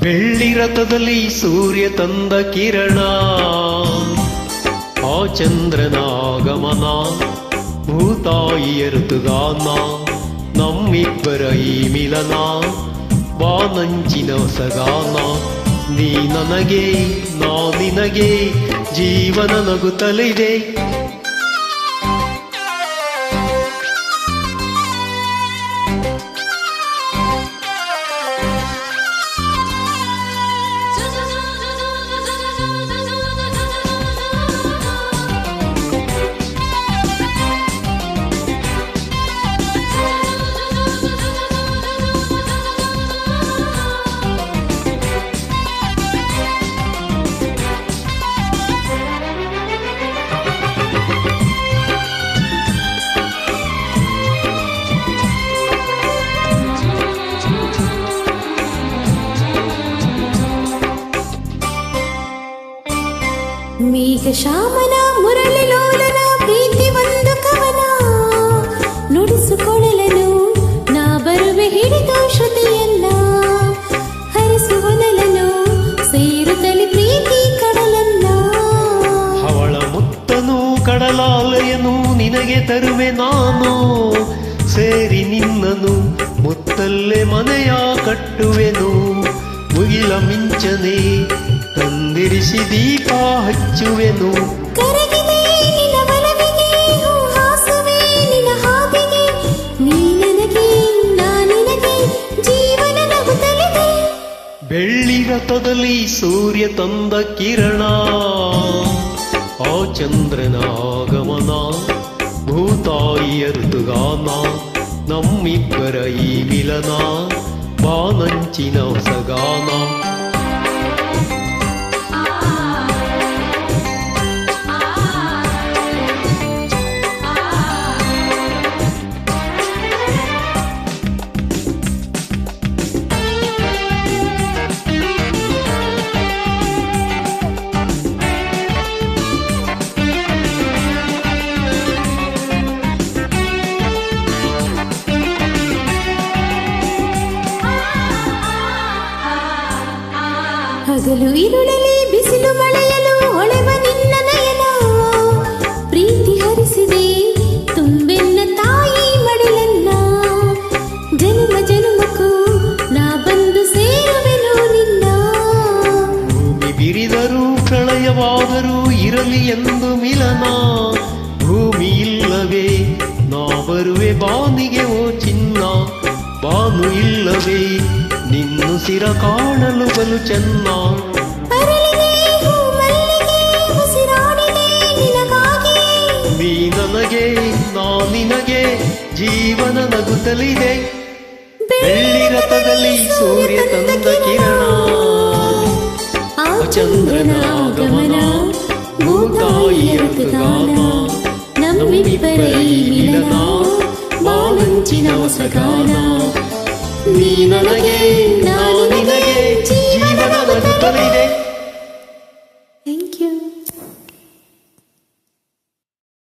ಬೆಳ್ಳಿರಥದಲ್ಲಿ ಸೂರ್ಯ ತಂದ ಕಿರಣ ಆ ಚಂದ್ರನ ಆಗಮನ ಭೂತಾಯಿಯ ಋತುಗಾನ ನಮ್ಮಿಬ್ಬರ ಈ ಮಿಲನ ಬಾನಂಚಿನ ಹೊಸಗಾನ ನೀ ನನಗೆ ನಾ ನಿನಗೆ ಜೀವನ ನಗುತ್ತಲಿದೆ ಮೇಘ ಶಾಮನ ಮುರಳಿ ಲೋಲನ ಪ್ರೀತಿ ಒಂದು ಕವನ ನುಡಿಸಿಕೊಳ್ಳಲು ನಾ ಬರುವೆ ಹಿಡಿದು ಶ್ರುತಿಯನ್ನ ಹರಿಸುವನಲನು ಸೇರುತ್ತಲಿ ಪ್ರೀತಿ ಕಡಲನ್ನ ಅವಳ ಮುತ್ತನು ಕಡಲಾಲಯನು ನಿನಗೆ ತರುವೆ ನಾನು ಸೇರಿ ನಿನ್ನನು ಮುತ್ತಲ್ಲೇ ಮನೆಯ ಕಟ್ಟುವೆನು ಮುಗಿಲ ಮಿಂಚನೆ ತಂದಿರಿಸಿ ದೀಪ ಹಚ್ಚುವೆನು ಕರಗಿದೆ ನಿನ್ನ ಒಲವಿಗೆ ಹಾಸುವೆ ನಿನ್ನ ಹಾದಿಗೆ ನೀ ನನಗೆ ನಾ ನಿನಗೆ ಜೀವನ ನಗುತ್ತಲಿದೆ ಬೆಳ್ಳಿ ರಥದಲ್ಲಿ ಸೂರ್ಯ ತಂದ ಕಿರಣ ಆ ಚಂದ್ರನ ಆಗಮನ ಭೂತಾಯಿಯ ಋತುಗಾನ ನಮ್ಮಿಬ್ಬರ ಈ ಮಿಲನ ಬಾನಂಚಿನ ಹೊಸಗಾನ ಹಗಲು ಇರುಳಲಿ ಬಿಸಿಲು ಮಳೆಯಲು ಹೊಳೆವ ನಿನ್ನ ನಯನ ಪ್ರೀತಿ ಹರಿಸಿದೆ ತುಂಬೆನ್ನ ತಾಯಿ ಮಡಿಲನ್ನ ಜನ್ಮ ಜನ್ಮಕ್ಕೂ ನಾ ಬಂದು ಸೇರುವೆನು ನಿನ್ನ ಭೂಮಿ ಬಿರಿದರೂ ಪ್ರಳಯವಾದರೂ ಇರಲಿ ಎಂದು ಮಿಲನ ಭೂಮಿ ಇಲ್ಲವೇ ನಾ ಬರುವೆ ಬಾನಿಗೆ ಓ ಚಿನ್ನ ಬಾನು ಇಲ್ಲವೇ ನಿನ್ನು ಸಿರ ಕಾಣಲು ಬಲು ಚೆನ್ನ ನೀ ನನಗೆ ನಾ ನಿನಗೆ ಜೀವನ ನಗುತ್ತಲಿದೆ ಬೆಳ್ಳಿ ರಥದಲ್ಲಿ ಸೂರ್ಯ ತಂದ ಕಿರಣ ಆ ಚಂದ್ರನ ಆಗಮನ ಭೂತಾಯಿಯ ಋತುಗಾನ ನಮ್ಮಿಬ್ಬರ ಈ ಮಿಲನ ಬಾನಂಚಿನ ಹೊಸಗಾನ ನೀ ನನಗೆ ನಾ ನಿನಗೆ ಜೀವನ ನಗುತ್ತಲಿದೆ.